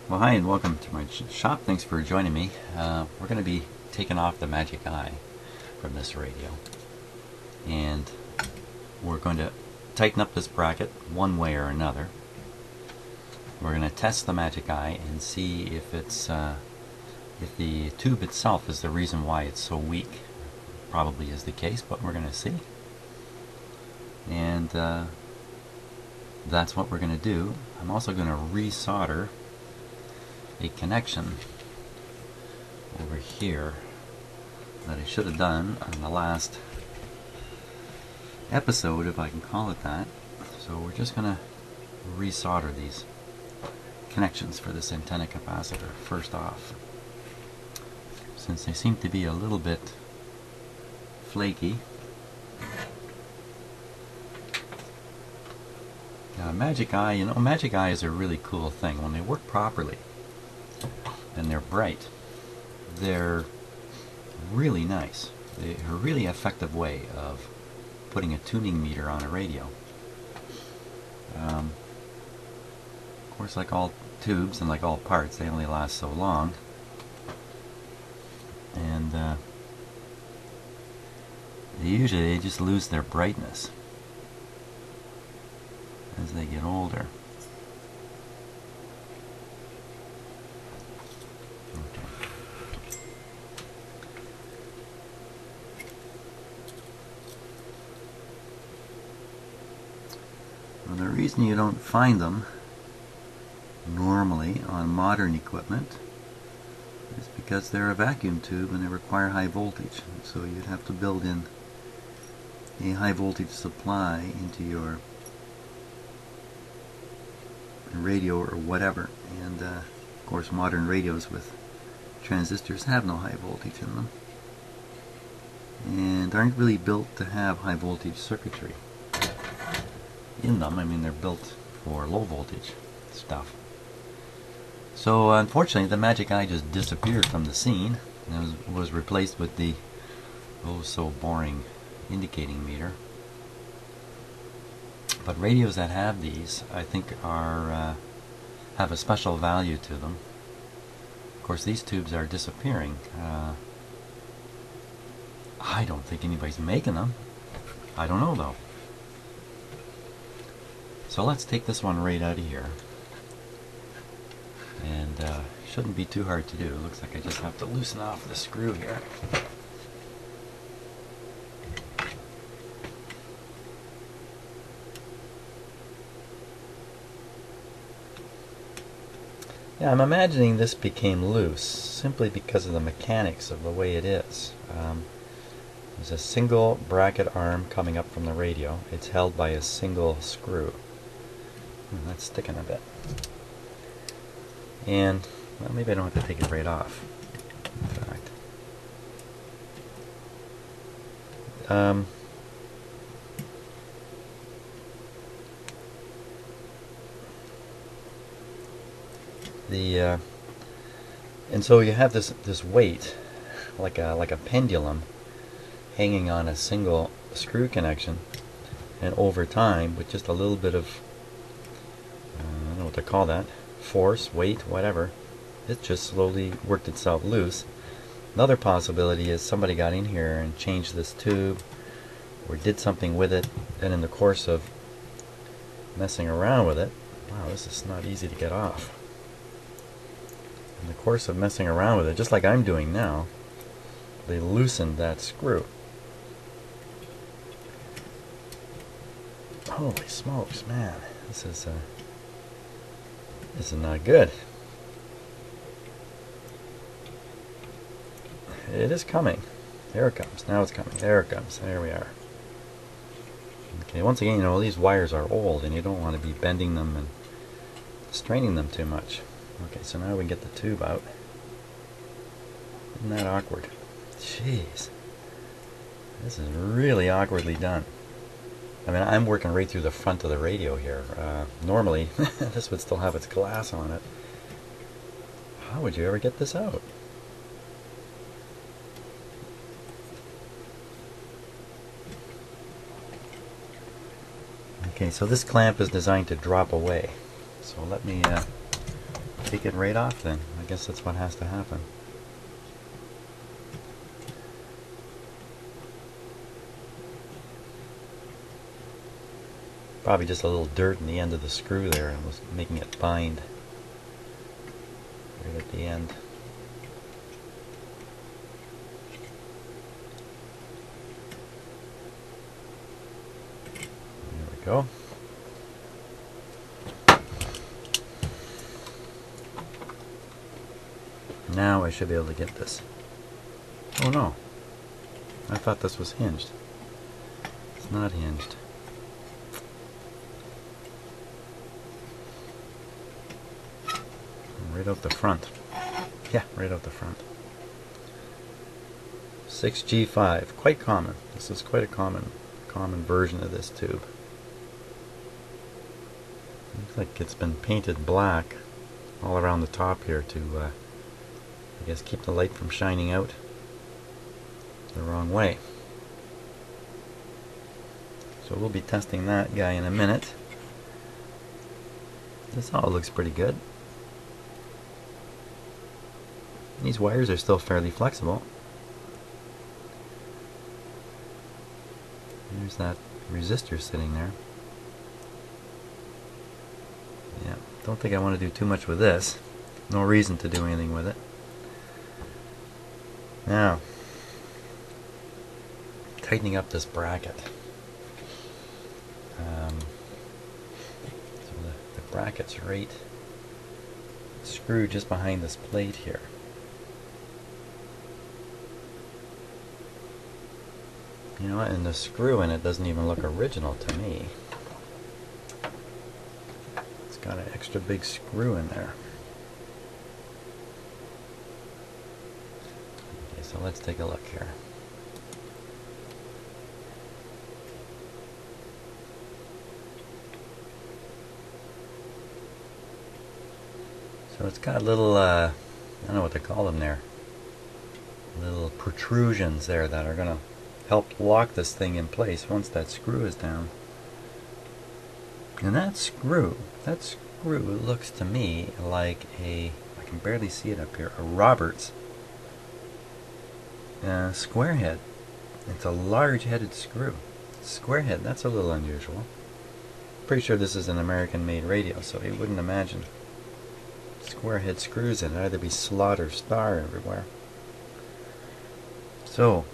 Well, hi and welcome to my shop. Thanks for joining me. We're going to be taking off the Magic Eye from this radio, and we're going to tighten up this bracket one way or another. We're going to test the Magic Eye and see if if the tube itself is the reason why it's so weak. Probably is the case, but we're going to see. And that's what we're going to do. I'm also going to resolder a connection over here that I should have done on the last episode, if I can call it that. So we're just going to resolder these connections for this antenna capacitor first off, since they seem to be a little bit flaky. Now, Magic Eye, Magic Eye is a really cool thing. When they work properly and they're bright, they're really nice. They're a really effective way of putting a tuning meter on a radio. Of course, like all tubes and like all parts, they only last so long. And they just lose their brightness as they get older. Okay. Well, the reason you don't find them normally on modern equipment is because they're a vacuum tube and they require high voltage. So you'd have to build in a high voltage supply into your radio or whatever, and of course modern radios with transistors have no high voltage in them and aren't really built to have high voltage circuitry in them. I mean, they're built for low voltage stuff. So unfortunately the Magic Eye just disappeared from the scene and was replaced with the oh so boring indicating meter. But radios that have these, I think, are have a special value to them. Of course, these tubes are disappearing. I don't think anybody's making them. I don't know though. So let's take this one right out of here. And shouldn't be too hard to do. It looks like I just have to loosen off the screw here. Yeah, I'm imagining this became loose simply because of the mechanics of the way it is. There's a single bracket arm coming up from the radio. It's held by a single screw. That's sticking a bit. And, well, maybe I don't have to take it right off, in fact. And so you have this weight, like a pendulum, hanging on a single screw connection, and over time, with just a little bit of I don't know what to call that, force, weight, whatever, it just slowly worked itself loose. Another possibility is somebody got in here and changed this tube, or did something with it, and in the course of messing around with it, wow, this is not easy to get off. In the course of messing around with it, just like I'm doing now, they loosened that screw. Holy smokes, man, this is not good. It is coming. There it comes. Now it's coming. There it comes. There we are. Okay, once again, these wires are old and you don't want to be bending them and straining them too much. Okay, so now we can get the tube out. Isn't that awkward? Jeez. This is really awkwardly done. I mean, I'm working right through the front of the radio here. Normally, this would still have its glass on it. How would you ever get this out? Okay, so this clamp is designed to drop away. So let me take it right off then. I guess that's what has to happen. Probably just a little dirt in the end of the screw there and was making it bind right at the end. There we go. Now I should be able to get this. Oh no, I thought this was hinged. It's not hinged. Right out the front. Yeah, right out the front. 6G5, quite common. This is quite a common version of this tube. Looks like it's been painted black all around the top here to, I guess, keep the light from shining out the wrong way. So we'll be testing that guy in a minute. This all looks pretty good. These wires are still fairly flexible. There's that resistor sitting there. Yeah, don't think I want to do too much with this. No reason to do anything with it. Now, tightening up this bracket. So the bracket's right screwed just behind this plate here. You know what, and the screw in it doesn't even look original to me. It's got an extra big screw in there. Okay, so let's take a look here. So it's got little, I don't know what to call them there. Little protrusions there that are going to help lock this thing in place once that screw is down. And that screw looks to me like I can barely see it up here, a Roberts square head. It's a large headed screw. Square head, that's a little unusual. Pretty sure this is an American made radio, so you wouldn't imagine square head screws in it. It'd either be slot or star everywhere. So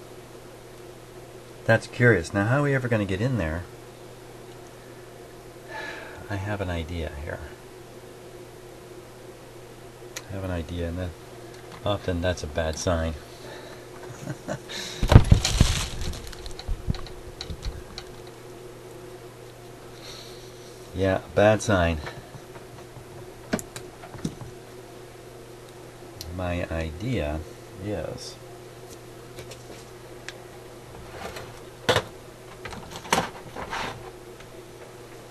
that's curious. Now, how are we ever going to get in there? I have an idea here. I have an idea, and then often that's a bad sign. Yeah, bad sign. My idea is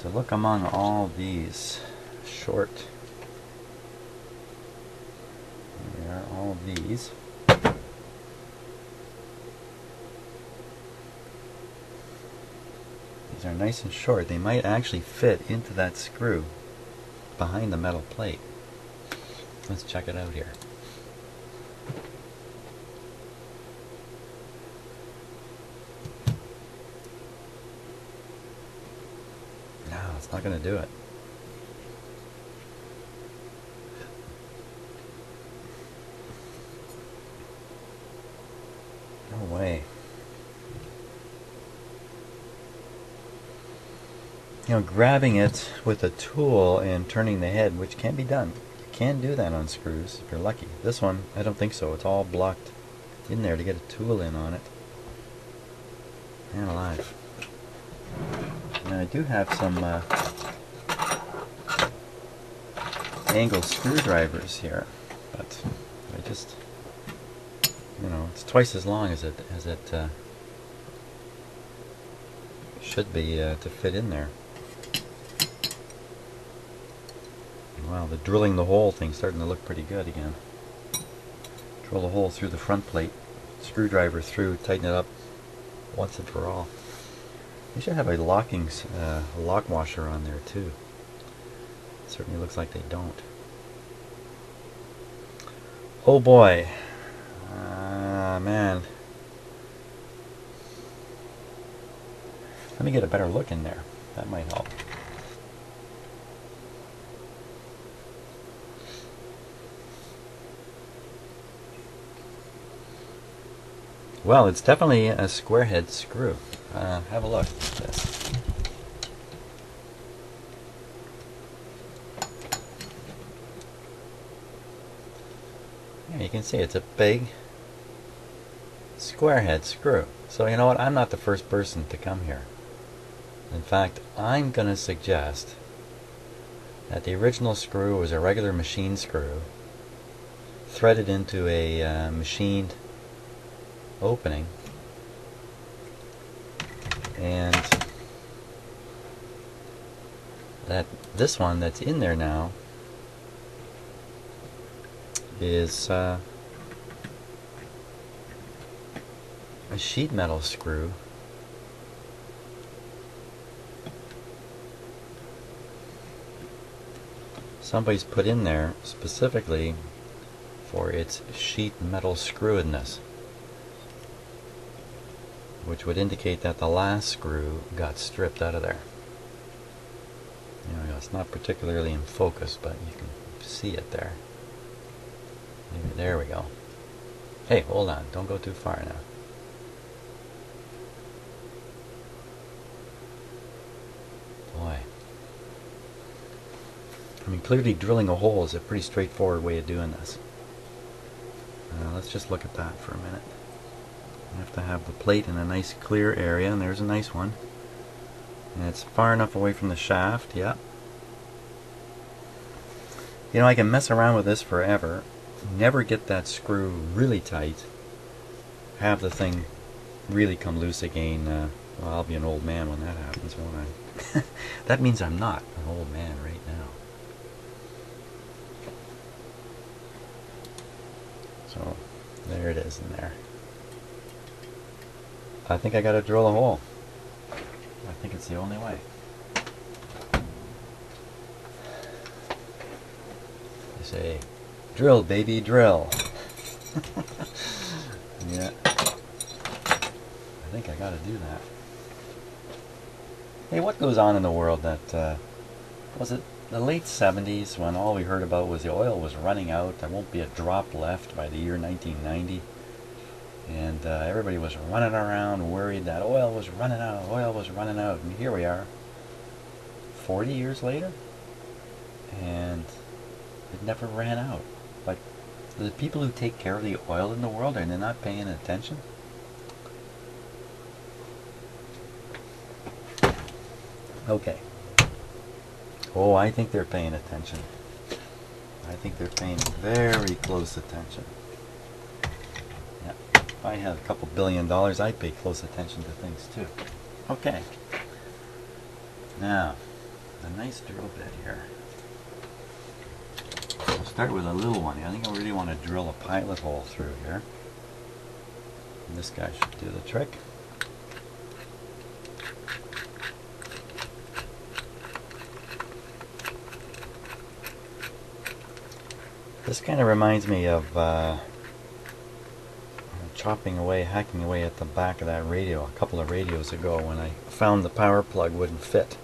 to look among all these short, there, all these. These are nice and short. They might actually fit into that screw behind the metal plate. Let's check it out here. No, it's not going to do it. No way. You know, grabbing it with a tool and turning the head, which can be done. You can do that on screws if you're lucky. This one, I don't think so. It's all blocked in there to get a tool in on it. Man alive. Now I do have some angle screwdrivers here, but I just, you know, it's twice as long as it should be to fit in there. Wow, the drilling the hole thing's starting to look pretty good again. Drill the hole through the front plate, screwdriver through, tighten it up once and for all. They should have a locking lock washer on there too. It certainly looks like they don't. Oh boy. Man. Let me get a better look in there. That might help. Well, it's definitely a square head screw. Have a look at this. Yeah, you can see it's a big square head screw. So you know what? I'm not the first person to come here. In fact, I'm going to suggest that the original screw was a regular machine screw threaded into a machined opening, and that this one that's in there now is a sheet metal screw somebody's put in there specifically for its sheet metal screwedness, which would indicate that the last screw got stripped out of there. There we go. It's not particularly in focus, but you can see it there. Maybe, there we go. Hey, hold on. Don't go too far now. Boy. I mean, clearly drilling a hole is a pretty straightforward way of doing this. Let's just look at that for a minute. You have to have the plate in a nice clear area, and there's a nice one. And it's far enough away from the shaft, yep. You know, I can mess around with this forever, never get that screw really tight, have the thing really come loose again. Well, I'll be an old man when that happens, won't I? That means I'm not an old man right now. So, there it is in there. I think I gotta drill a hole. I think it's the only way. They say, drill baby, drill. Yeah. I think I gotta do that. Hey, what goes on in the world that, was it the late 70s when all we heard about was the oil was running out, there won't be a drop left by the year 1990, and everybody was running around worried that oil was running out, and here we are 40 years later and it never ran out. Like, the people who take care of the oil in the world, are they not paying attention? Okay. Oh, I think they're paying attention. I think they're paying very close attention. Yeah. If I had a couple $1 billion, I'd pay close attention to things too. Okay. Now, a nice drill bit here. I'll start with a little one. I think I really want to drill a pilot hole through here. And this guy should do the trick. This kind of reminds me of chopping away, hacking away at the back of that radio a couple of radios ago when I found the power plug wouldn't fit.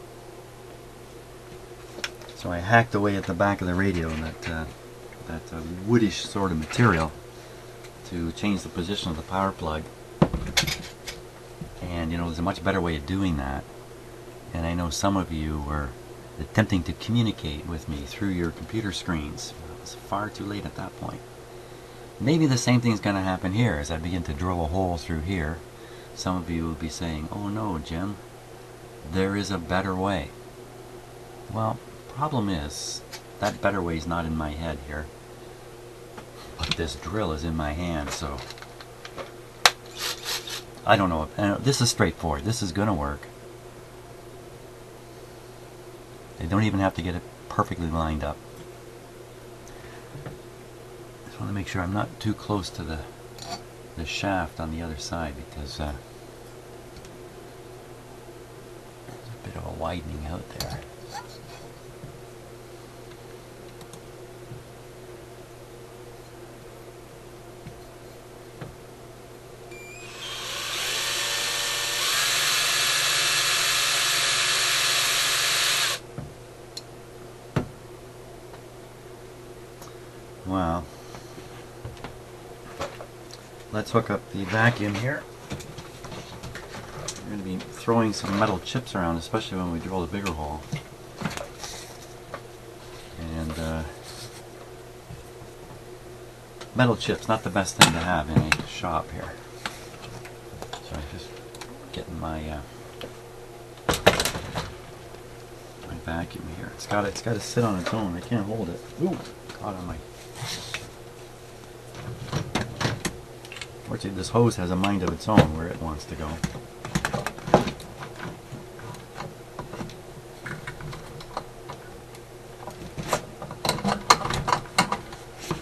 So I hacked away at the back of the radio in that woodish sort of material to change the position of the power plug. And you know, there's a much better way of doing that. And I know some of you were attempting to communicate with me through your computer screens. It's far too late at that point. Maybe the same thing's going to happen here as I begin to drill a hole through here. Some of you will be saying, oh no, Jim, there is a better way. Well, problem is, that better way is not in my head here. But this drill is in my hand, so I don't know. This is straightforward. This is going to work. They don't even have to get it perfectly lined up. I want to make sure I'm not too close to the shaft on the other side, because there's a bit of a widening out there. Well, let's hook up the vacuum here. We're going to be throwing some metal chips around, especially when we drill the bigger hole. And metal chips, not the best thing to have in a shop here. So I'm just getting my my vacuum here. It's got to sit on its own. I can't hold it. Ooh, caught on my. Fortunately, this hose has a mind of its own where it wants to go.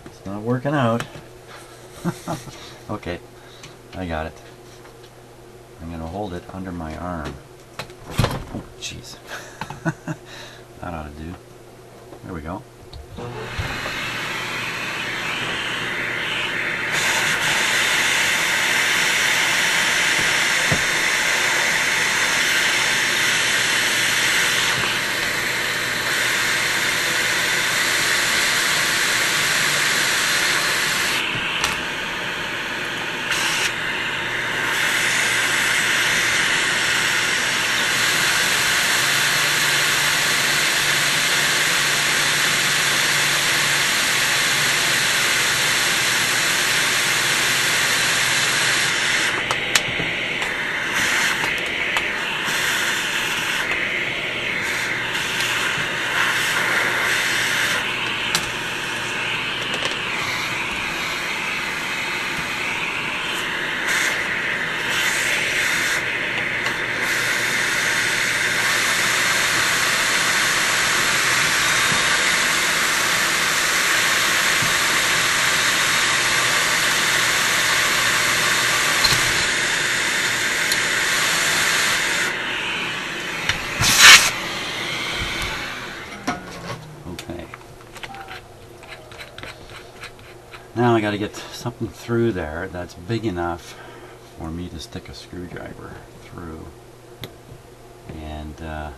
It's not working out. Okay, I got it. I'm going to hold it under my arm. Oh, jeez. That ought to do. There we go. Now I got to get something through there that's big enough for me to stick a screwdriver through. And a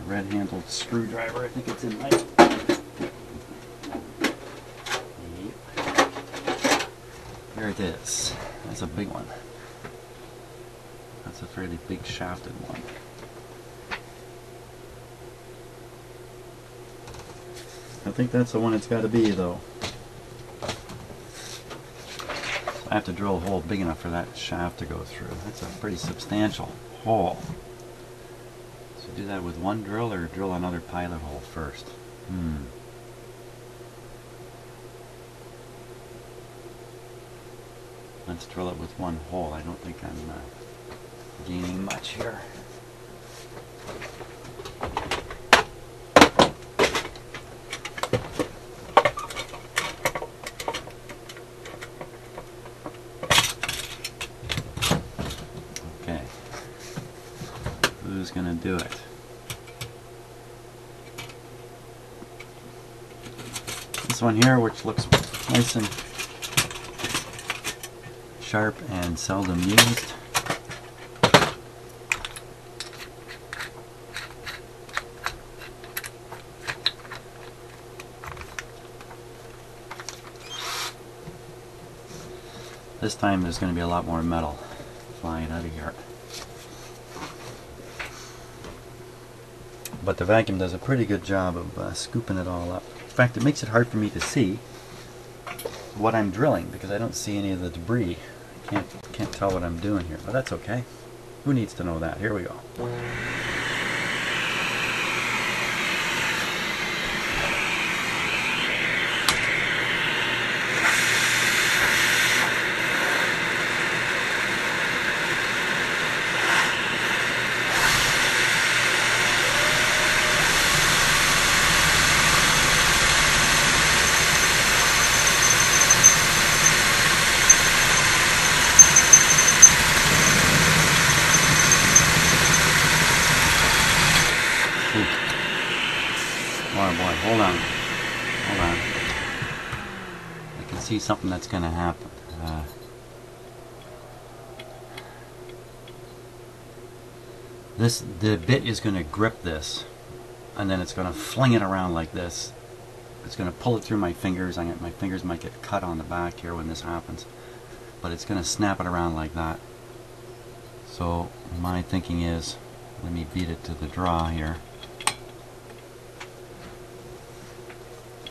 red-handled screwdriver, I think it's in my... Yep. There it is. That's a big one. That's a fairly big shafted one. I think that's the one it's got to be, though. I have to drill a hole big enough for that shaft to go through. That's a pretty substantial hole. So do that with one drill or drill another pilot hole first? Let's drill it with one hole. I don't think I'm gaining much here. Who's going to do it? This one here, which looks nice and sharp and seldom used. This time there's going to be a lot more metal flying out of here. But the vacuum does a pretty good job of scooping it all up. In fact, it makes it hard for me to see what I'm drilling because I don't see any of the debris. I can't tell what I'm doing here, but that's okay. Who needs to know that? Here we go. Oh boy, hold on. I can see something that's going to happen. The bit is going to grip this, and then it's going to fling it around like this, It's going to pull it through my fingers. My fingers might get cut on the back here when this happens. But it's going to snap it around like that. So my thinking is, let me beat it to the draw here.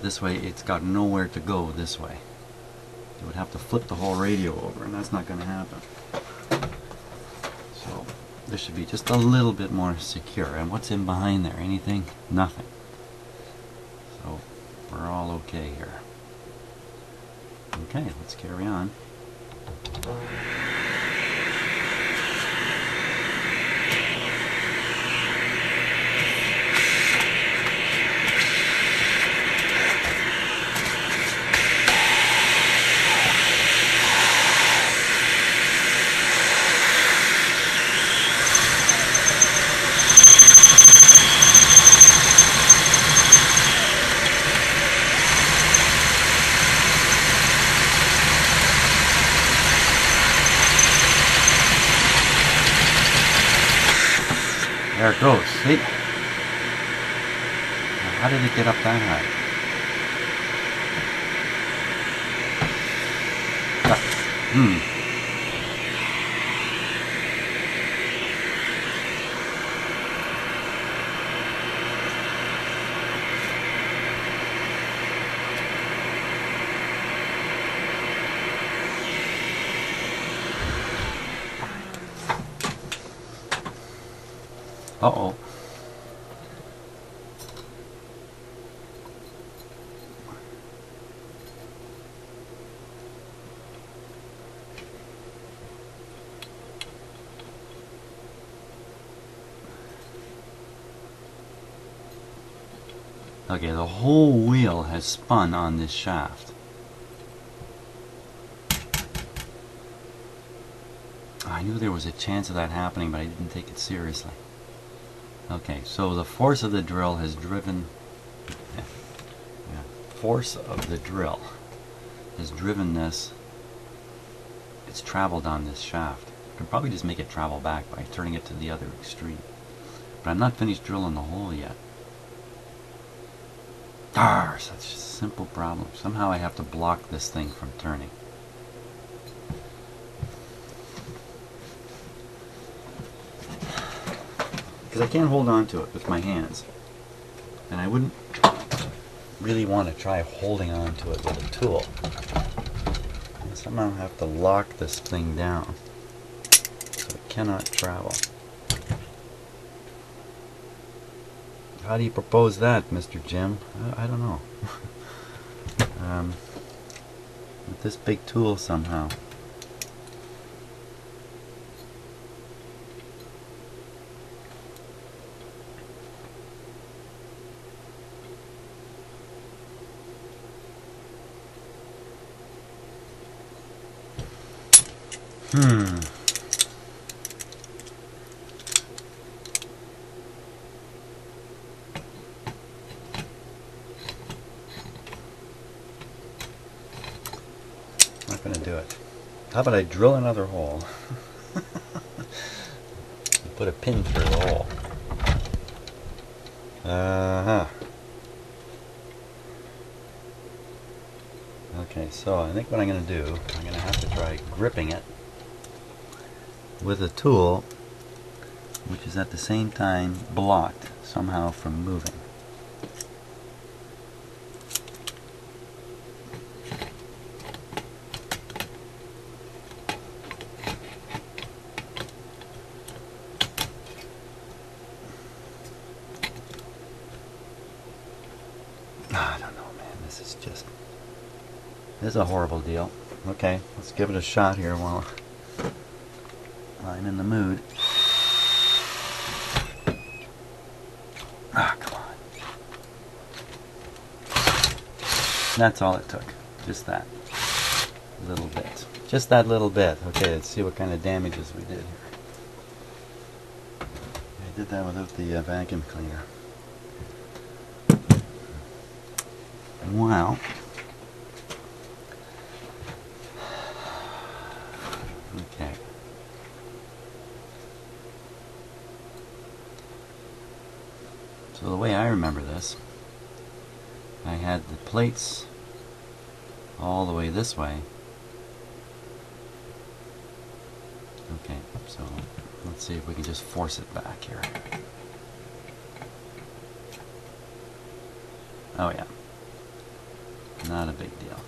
This way it's got nowhere to go this way. You would have to flip the whole radio over, and that's not going to happen. So this should be just a little bit more secure. And what's in behind there? Anything? Nothing. So we're all okay here. Okay, let's carry on. There it goes. See? Now, how did it get up that high? Uh-oh. Okay, the whole wheel has spun on this shaft. I knew there was a chance of that happening, but I didn't take it seriously. Okay, so the force of the drill has driven... force of the drill has driven this. It's traveled on this shaft. I could probably just make it travel back by turning it to the other extreme. But I'm not finished drilling the hole yet. Such a simple problem. Somehow I have to block this thing from turning. Because I can't hold on to it with my hands. And I wouldn't really want to try holding on to it with a tool. I somehow have to lock this thing down so it cannot travel. How do you propose that, Mr. Jim? I don't know. With this big tool somehow. Not going to do it. How about I drill another hole? Put a pin through the hole. Okay, so I think what I'm going to do, I'm going to have to try gripping it with a tool which is at the same time blocked somehow from moving. I don't know, man. This is a horrible deal. Okay, let's give it a shot here while I'm in the mood. Come on. That's all it took. Just that little bit. Just that little bit. Okay, let's see what kind of damages we did here. I did that without the vacuum cleaner. Wow. Okay. So the way I remember this, I had the plates all the way this way. Okay, so let's see if we can just force it back here. Oh yeah, not a big deal.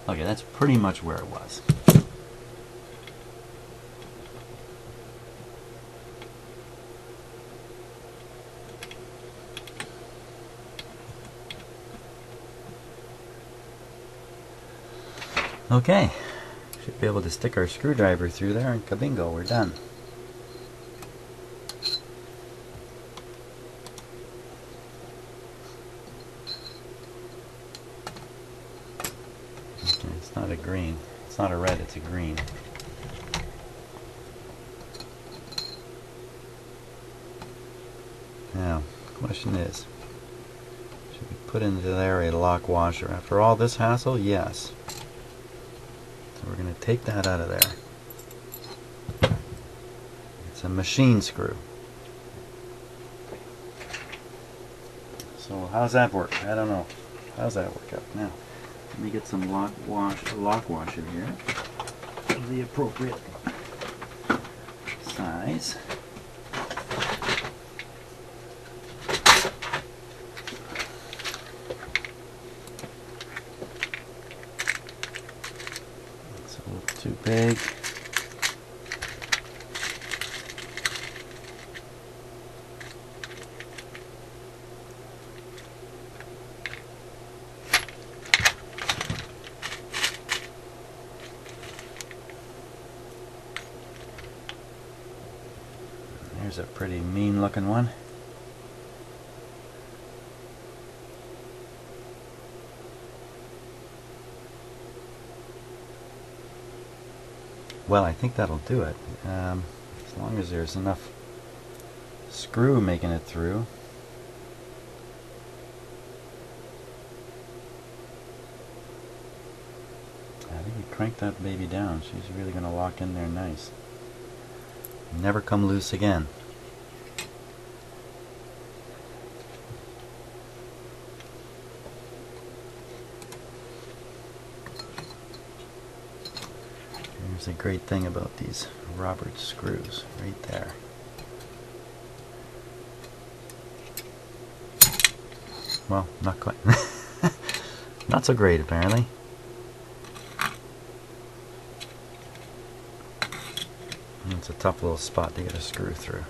Okay, that's pretty much where it was. Okay, should be able to stick our screwdriver through there and kabingo, we're done. Okay, it's not a green. It's not a red, it's a green. Now, the question is, should we put into there a lock washer? After all this hassle, yes. So we're going to take that out of there. It's a machine screw. So how's that work? I don't know. How's that work out? Now, let me get some lock washer here of the appropriate size. It's a little too big. Here's a pretty mean looking one. Well, I think that'll do it. As long as there's enough screw making it through. I think we crank that baby down. She's really going to lock in there nice. Never come loose again. Here's the great thing about these Roberts screws, right there. Well, not quite. Not so great, apparently. It's a tough little spot to get a screw through.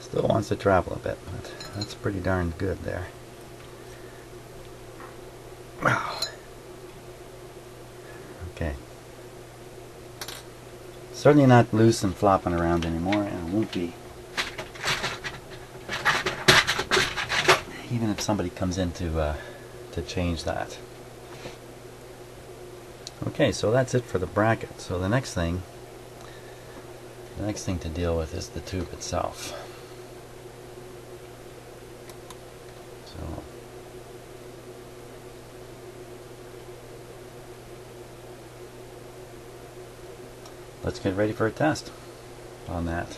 Still wants to travel a bit, but that's pretty darn good there. Wow. Okay. Certainly not loose and flopping around anymore, and it won't be. Even if somebody comes in to change that. Okay, so that's it for the bracket. So the next thing to deal with is the tube itself. So let's get ready for a test on that.